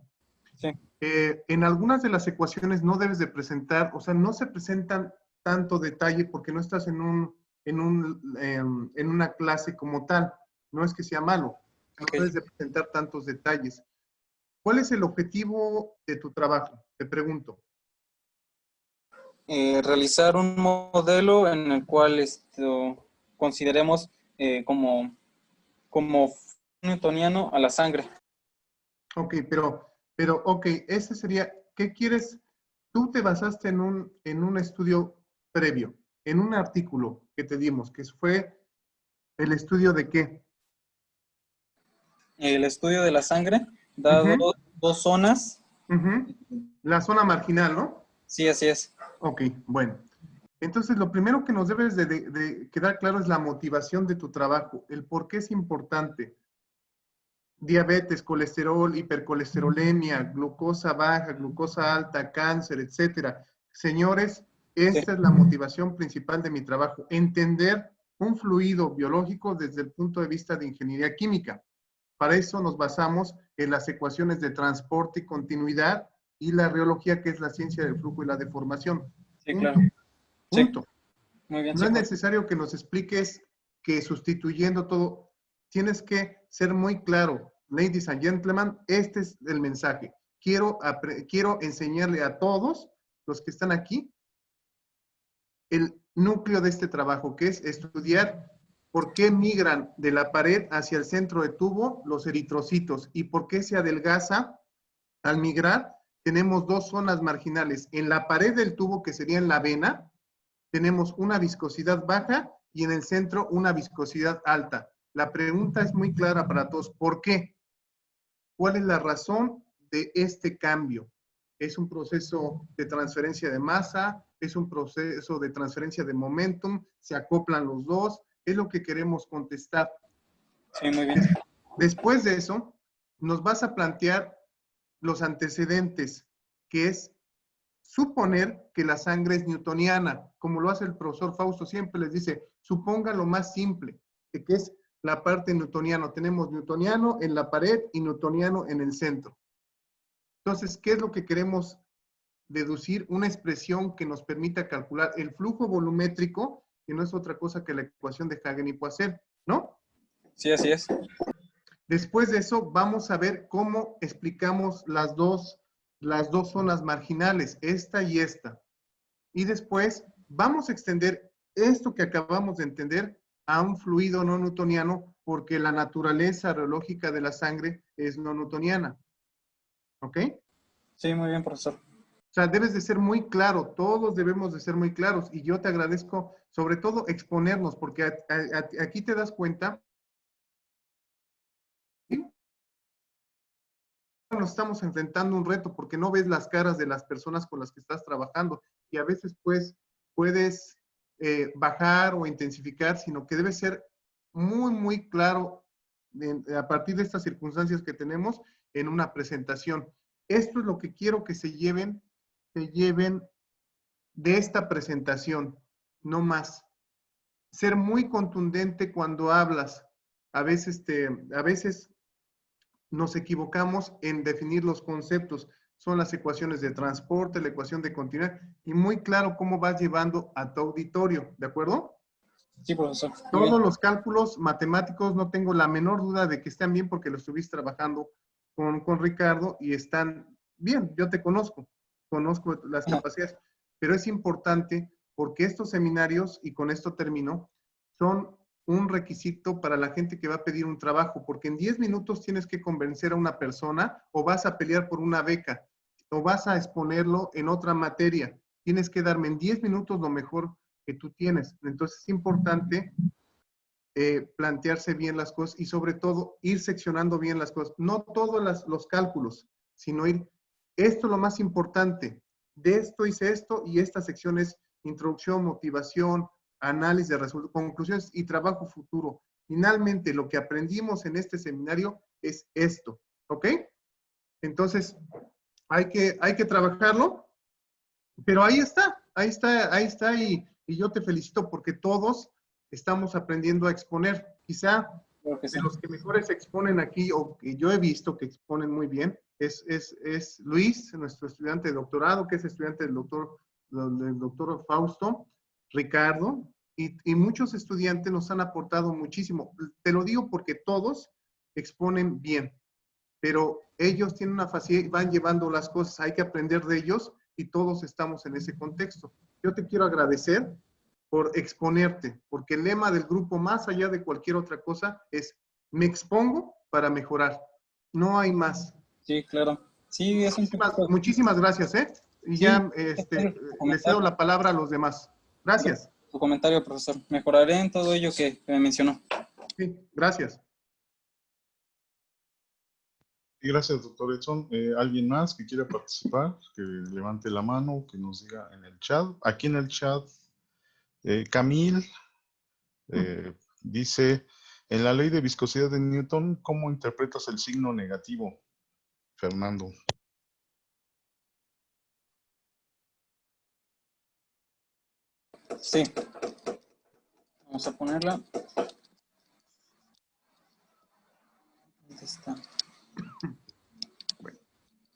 Speaker 3: Sí.
Speaker 2: En algunas de las ecuaciones no debes de presentar, o sea, no se presentan tanto detalle porque no estás en una clase como tal. No es que sea malo, no debes de presentar tantos detalles. ¿Cuál es el objetivo de tu trabajo? Te pregunto.
Speaker 3: Realizar un modelo en el cual consideremos como newtoniano a la sangre.
Speaker 2: Ok, pero ese sería, ¿qué quieres? Tú te basaste en un estudio previo, en un artículo que te dimos, que fue el estudio de ¿qué?
Speaker 3: El estudio de la sangre, dado dos zonas.
Speaker 2: La zona marginal, ¿no?
Speaker 3: Sí, así es.
Speaker 2: Ok, bueno. Entonces, lo primero que nos debes de quedar claro es la motivación de tu trabajo, el por qué es importante. Diabetes, colesterol, hipercolesterolemia, glucosa baja, glucosa alta, cáncer, etcétera. Señores,
Speaker 3: Sí.
Speaker 2: esta es la motivación principal de mi trabajo, entender un fluido biológico desde el punto de vista de ingeniería química. Para eso nos basamos en las ecuaciones de transporte y continuidad y la reología, que es la ciencia del flujo y la deformación.
Speaker 3: Sí,
Speaker 2: Punto.
Speaker 3: claro. Sí,
Speaker 2: Punto.
Speaker 3: muy bien.
Speaker 2: No
Speaker 3: Sí,
Speaker 2: es
Speaker 3: Jorge.
Speaker 2: necesario que nos expliques que sustituyendo todo, tienes que ser muy claro. Ladies and gentlemen, este es el mensaje. Quiero enseñarle a todos los que están aquí el núcleo de este trabajo, que es estudiar por qué migran de la pared hacia el centro de tubo los eritrocitos y por qué se adelgaza al migrar. Tenemos dos zonas marginales. En la pared del tubo, que sería en la vena, tenemos una viscosidad baja y en el centro una viscosidad alta. La pregunta es muy clara para todos. ¿Por qué? ¿Cuál es la razón de este cambio? ¿Es un proceso de transferencia de masa? ¿Es un proceso de transferencia de momentum? ¿Se acoplan los dos? Es lo que queremos contestar.
Speaker 3: Sí, muy bien.
Speaker 2: Después de eso, nos vas a plantear los antecedentes, que es suponer que la sangre es newtoniana, como lo hace el profesor Fausto, siempre les dice, suponga lo más simple, que es la parte newtoniana. Tenemos newtoniano en la pared y newtoniano en el centro. Entonces, ¿qué es lo que queremos deducir? Una expresión que nos permita calcular el flujo volumétrico, que no es otra cosa que la ecuación de Hagen y Poiseuille, ¿no?
Speaker 3: Sí, así es.
Speaker 2: Después de eso, vamos a ver cómo explicamos las dos zonas marginales, esta y esta. Y después vamos a extender esto que acabamos de entender a un fluido no newtoniano, porque la naturaleza reológica de la sangre es no newtoniana. ¿Ok?
Speaker 3: Sí, muy bien, profesor.
Speaker 2: O sea, debes de ser muy claro, todos debemos de ser muy claros. Y yo te agradezco, sobre todo, exponernos, porque aquí te das cuenta, nos estamos enfrentando un reto porque no ves las caras de las personas con las que estás trabajando y a veces pues puedes bajar o intensificar, sino que debe ser muy, muy claro a partir de estas circunstancias que tenemos en una presentación. Esto es lo que quiero que se lleven de esta presentación, no más. Ser muy contundente cuando hablas. A veces nos equivocamos en definir los conceptos. Son las ecuaciones de transporte, la ecuación de continuidad, y muy claro cómo vas llevando a tu auditorio, ¿de acuerdo?
Speaker 3: Sí, profesor. Muy
Speaker 2: Todos
Speaker 3: bien.
Speaker 2: los cálculos matemáticos, no tengo la menor duda de que están bien porque lo estuviste trabajando con Ricardo y están bien. Yo te conozco las capacidades, pero es importante porque estos seminarios, y con esto termino, son un requisito para la gente que va a pedir un trabajo, porque en 10 minutos tienes que convencer a una persona o vas a pelear por una beca o vas a exponerlo en otra materia. Tienes que darme en 10 minutos lo mejor que tú tienes. Entonces es importante plantearse bien las cosas y sobre todo ir seccionando bien las cosas. No todos los cálculos, sino esto es lo más importante. De esto hice esto y esta sección es introducción, motivación, análisis de resultados, conclusiones y trabajo futuro. Finalmente, lo que aprendimos en este seminario es esto, ¿ok? Entonces, hay que trabajarlo, pero ahí está, y yo te felicito porque todos estamos aprendiendo a exponer. Quizá
Speaker 3: Creo que sí.
Speaker 2: de los que mejores exponen aquí, o que yo he visto que exponen muy bien, es Luis, nuestro estudiante de doctorado, que es estudiante del doctor Fausto, Ricardo, y muchos estudiantes nos han aportado muchísimo. Te lo digo porque todos exponen bien, pero ellos tienen una facilidad y van llevando las cosas, hay que aprender de ellos y todos estamos en ese contexto. Yo te quiero agradecer por exponerte, porque el lema del grupo, más allá de cualquier otra cosa, es me expongo para mejorar. No hay más.
Speaker 3: Sí, claro. Sí, es un poquito.
Speaker 2: Muchísimas gracias, ¿eh? Y
Speaker 3: Sí,
Speaker 2: ya
Speaker 3: tu
Speaker 2: les cedo
Speaker 3: comentario.
Speaker 2: la palabra a los demás. Gracias.
Speaker 3: Tu comentario, profesor. Mejoraré en todo ello que me mencionó.
Speaker 2: Sí, gracias.
Speaker 1: Y gracias, doctor Edson. ¿Alguien más que quiera participar? Que levante la mano, que nos diga en el chat. Aquí en el chat, Camil dice, en la ley de viscosidad de Newton, ¿cómo interpretas el signo negativo? Fernando.
Speaker 3: Sí. Vamos a ponerla. ¿Dónde está?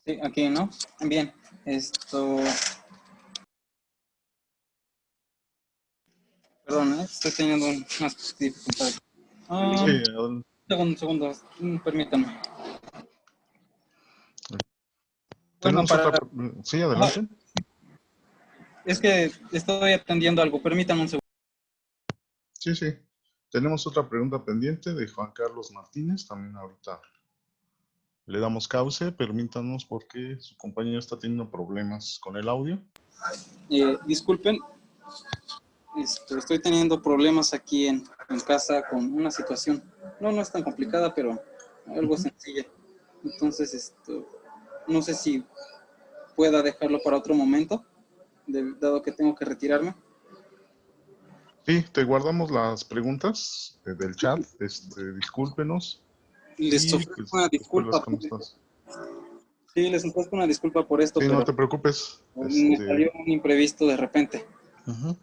Speaker 3: Sí, aquí, ¿no? Bien. Esto... Perdón, estoy teniendo unas dificultades.
Speaker 1: Sí,
Speaker 3: Segundo, permítanme. Bueno,
Speaker 1: tenemos otra... Sí, adelante.
Speaker 3: es que estoy atendiendo algo. Permítanme un segundo.
Speaker 1: Sí, sí. Tenemos otra pregunta pendiente de Juan Carlos Martínez. También ahorita le damos cauce. Permítanos porque su compañero está teniendo problemas con el audio.
Speaker 3: Disculpen, estoy teniendo problemas aquí en casa con una situación. No es tan complicada, pero algo sencilla. Entonces, no sé si pueda dejarlo para otro momento, dado que tengo que retirarme.
Speaker 1: Sí, te guardamos las preguntas del chat. Discúlpenos.
Speaker 3: Les
Speaker 1: Y
Speaker 3: ofrezco una
Speaker 1: pues después las
Speaker 3: disculpa por esto.
Speaker 1: contestas.
Speaker 3: Sí, les ofrezco una disculpa por esto,
Speaker 1: Sí, no
Speaker 3: pero
Speaker 1: te preocupes.
Speaker 3: me salió un imprevisto de repente.
Speaker 1: Ujú.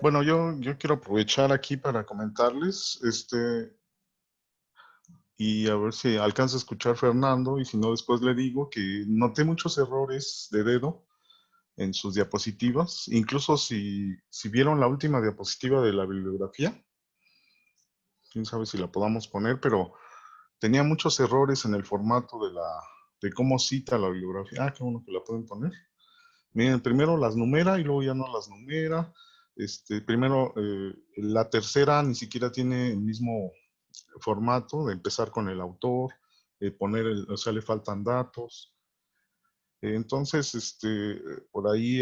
Speaker 1: Bueno, yo quiero aprovechar aquí para comentarles, y a ver si alcanza a escuchar Fernando, y si no, después le digo que noté muchos errores de dedo en sus diapositivas, incluso si vieron la última diapositiva de la bibliografía, quién sabe si la podamos poner, pero tenía muchos errores en el formato de cómo cita la bibliografía. Ah, qué bueno que la pueden poner. Miren, primero las numera y luego ya no las numera. Primero, la tercera ni siquiera tiene el mismo formato de empezar con el autor, o sea, le faltan datos. Entonces, por ahí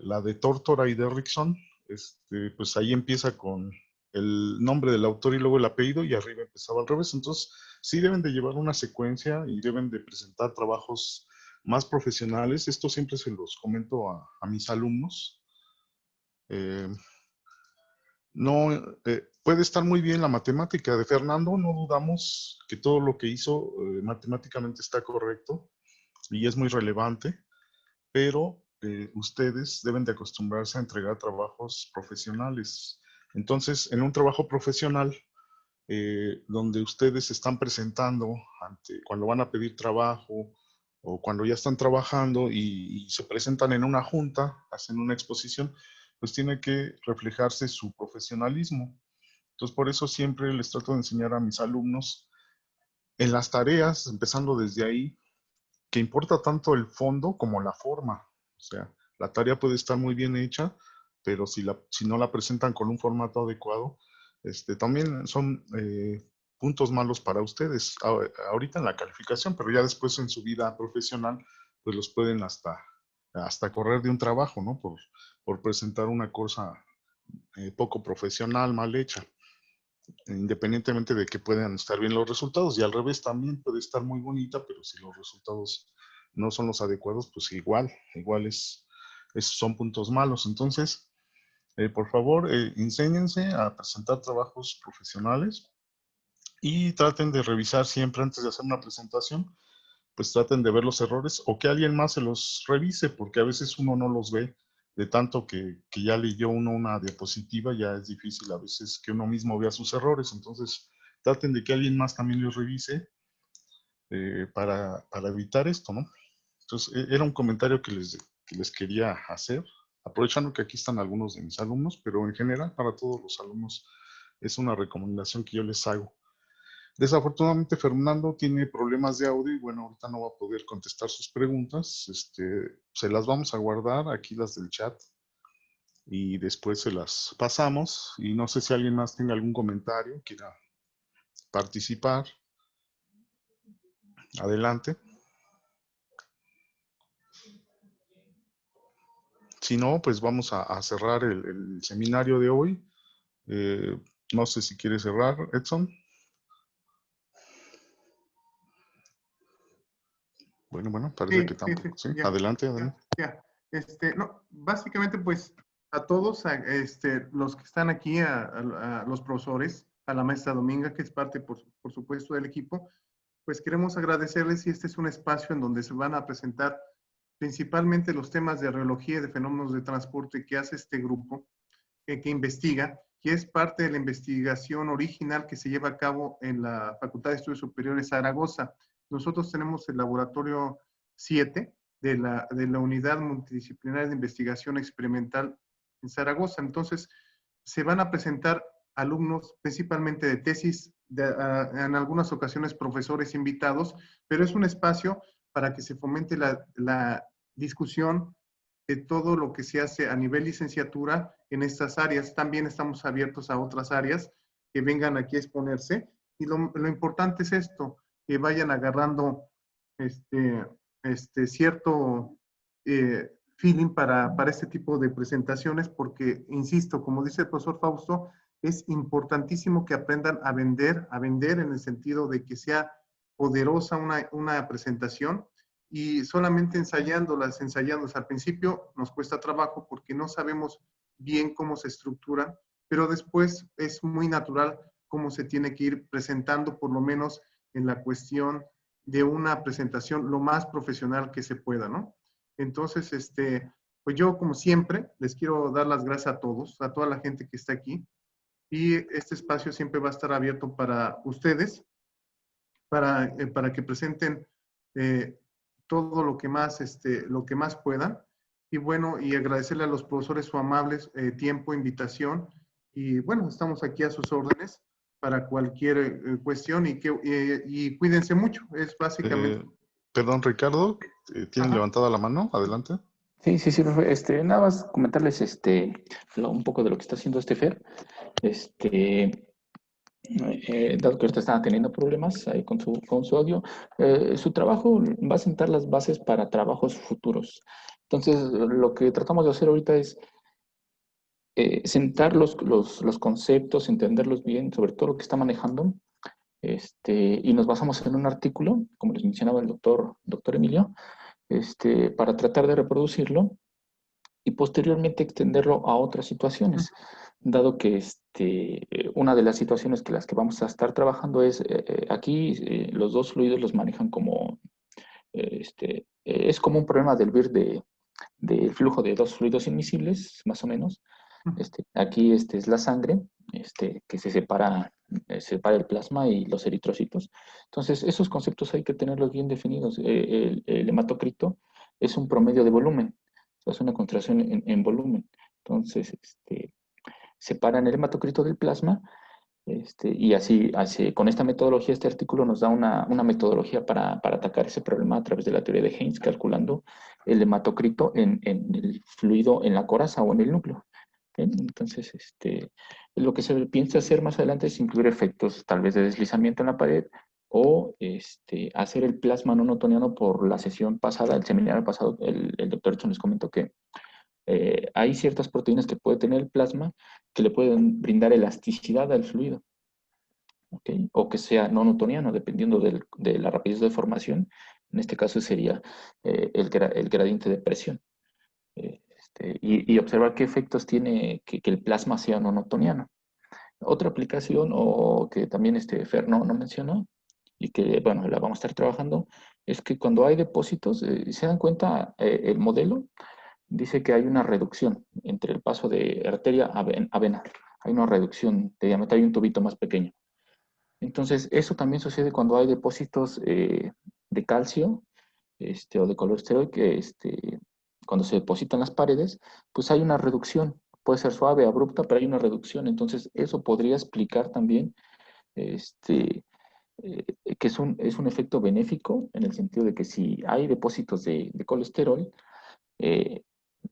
Speaker 1: la de Tortora y Derrickson, pues ahí empieza con el nombre del autor y luego el apellido y arriba empezaba al revés. Entonces, sí deben de llevar una secuencia y deben de presentar trabajos más profesionales. Esto siempre se los comento a mis alumnos. No, puede estar muy bien la matemática de Fernando, no dudamos que todo lo que hizo matemáticamente está correcto y es muy relevante, pero ustedes deben de acostumbrarse a entregar trabajos profesionales. Entonces, en un trabajo profesional, donde ustedes están presentando cuando van a pedir trabajo o cuando ya están trabajando y se presentan en una junta, hacen una exposición, pues tiene que reflejarse su profesionalismo. Entonces, por eso siempre les trato de enseñar a mis alumnos en las tareas, empezando desde ahí, que importa tanto el fondo como la forma. O sea, la tarea puede estar muy bien hecha, pero si no la presentan con un formato adecuado, también son puntos malos para ustedes ahorita en la calificación, pero ya después en su vida profesional, pues los pueden hasta correr de un trabajo, ¿no? Por presentar una cosa poco profesional, mal hecha, independientemente de que puedan estar bien los resultados. Y al revés también puede estar muy bonita, pero si los resultados no son los adecuados, pues igual son puntos malos. Entonces, por favor, enséñense a presentar trabajos profesionales y traten de revisar siempre antes de hacer una presentación, pues traten de ver los errores o que alguien más se los revise, porque a veces uno no los ve de tanto que ya leyó uno una diapositiva, ya es difícil a veces que uno mismo vea sus errores. Entonces, traten de que alguien más también los revise para evitar esto, ¿no? Entonces, era un comentario que les quería hacer, aprovechando que aquí están algunos de mis alumnos, pero en general para todos los alumnos es una recomendación que yo les hago. Desafortunadamente Fernando tiene problemas de audio y bueno, ahorita no va a poder contestar sus preguntas. Se las vamos a guardar, aquí las del chat, y después se las pasamos. Y no sé si alguien más tenga algún comentario, quiera participar. Adelante. Si no, pues vamos a cerrar el seminario de hoy. No sé si quiere cerrar, Edson. Bueno, parece que tampoco. Sí,
Speaker 2: ya,
Speaker 1: adelante.
Speaker 2: ya. No, básicamente, pues, a todos, los que están aquí, a los profesores, a la maestra Dominga, que es parte, por supuesto, del equipo, pues queremos agradecerles y este es un espacio en donde se van a presentar principalmente los temas de rheología y de fenómenos de transporte que hace este grupo, que investiga, que es parte de la investigación original que se lleva a cabo en la Facultad de Estudios Superiores Zaragoza. Nosotros tenemos el laboratorio 7 de la Unidad Multidisciplinaria de Investigación Experimental en Zaragoza. Entonces, se van a presentar alumnos principalmente de tesis, en algunas ocasiones profesores invitados, pero es un espacio para que se fomente la discusión de todo lo que se hace a nivel licenciatura en estas áreas. También estamos abiertos a otras áreas que vengan aquí a exponerse. Y lo importante es esto, que vayan agarrando cierto feeling para este tipo de presentaciones, porque, insisto, como dice el profesor Fausto, es importantísimo que aprendan a vender en el sentido de que sea poderosa una presentación, y solamente ensayándolas. Al principio nos cuesta trabajo porque no sabemos bien cómo se estructuran, pero después es muy natural cómo se tiene que ir presentando, por lo menos en la cuestión de una presentación lo más profesional que se pueda, ¿no? Entonces, pues yo, como siempre, les quiero dar las gracias a todos, a toda la gente que está aquí, y este espacio siempre va a estar abierto para ustedes, para que presenten todo lo que más puedan. Y bueno, y agradecerle a los profesores su amables tiempo, invitación. Y bueno, estamos aquí a sus órdenes para cualquier cuestión, y cuídense mucho. Es básicamente.
Speaker 1: Perdón, Ricardo, ¿tienen
Speaker 2: Ajá.
Speaker 1: levantada la mano? Adelante.
Speaker 4: Sí, profe. Nada más comentarles un poco de lo que está haciendo Fer. Dado que ahorita están teniendo problemas ahí con su audio, su trabajo va a sentar las bases para trabajos futuros. Entonces, lo que tratamos de hacer ahorita es sentar los conceptos, entenderlos bien, sobre todo lo que está manejando, y nos basamos en un artículo, como les mencionaba el doctor Emilio, para tratar de reproducirlo y posteriormente extenderlo a otras situaciones, dado que una de las situaciones que las que vamos a estar trabajando es, aquí los dos fluidos los manejan como, es como un problema del BIR del flujo de dos fluidos inmiscibles, más o menos. Aquí es la sangre, que se separa el plasma y los eritrocitos. Entonces, esos conceptos hay que tenerlos bien definidos. El hematocrito es un promedio de volumen, es una contracción en volumen. Entonces, separan el hematocrito del plasma, y así, con esta metodología, este artículo nos da una metodología para atacar ese problema a través de la teoría de Heinz, calculando el hematocrito en el fluido, en la coraza o en el núcleo. ¿Okay? Entonces, lo que se piensa hacer más adelante es incluir efectos tal vez de deslizamiento en la pared, o hacer el plasma no newtoniano. Por la sesión pasada, el seminario pasado, el doctor Edson les comentó que hay ciertas proteínas que puede tener el plasma que le pueden brindar elasticidad al fluido, ¿okay? O que sea no newtoniano, dependiendo de la rapidez de formación. En este caso sería el gradiente de presión. Y observar qué efectos tiene que el plasma sea no newtoniano. Otra aplicación, o que también Fer no mencionó, y que, bueno, la vamos a estar trabajando, es que cuando hay depósitos, se dan cuenta, el modelo dice que hay una reducción entre el paso de arteria a vena. Hay una reducción de diámetro, hay un tubito más pequeño. Entonces, eso también sucede cuando hay depósitos de calcio o de colesterol, que cuando se depositan las paredes, pues hay una reducción. Puede ser suave, abrupta, pero hay una reducción. Entonces, eso podría explicar también que es un efecto benéfico, en el sentido de que si hay depósitos de colesterol,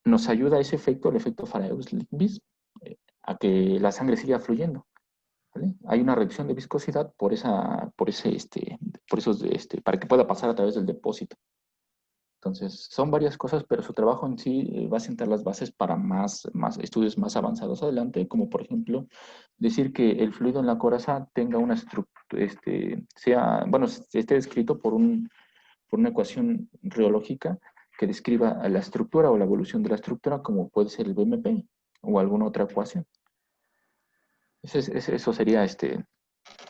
Speaker 4: nos ayuda ese efecto, el efecto Faraday-Lindbergh, a que la sangre siga fluyendo. ¿Vale? Hay una reducción de viscosidad para que pueda pasar a través del depósito. Entonces, son varias cosas, pero su trabajo en sí va a sentar las bases para más estudios más avanzados adelante, como por ejemplo, decir que el fluido en la coraza tenga una estructura, esté descrito por una ecuación rheológica que describa la estructura o la evolución de la estructura, como puede ser el BMP o alguna otra ecuación. Eso sería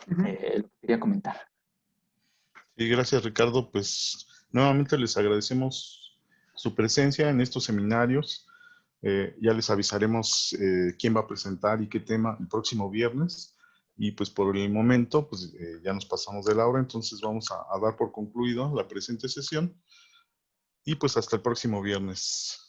Speaker 4: lo que quería comentar.
Speaker 1: Y gracias, Ricardo. Pues nuevamente les agradecemos su presencia en estos seminarios. Ya les avisaremos quién va a presentar y qué tema el próximo viernes. Y pues por el momento, pues ya nos pasamos de la hora, entonces vamos a dar por concluido la presente sesión. Y pues hasta el próximo viernes.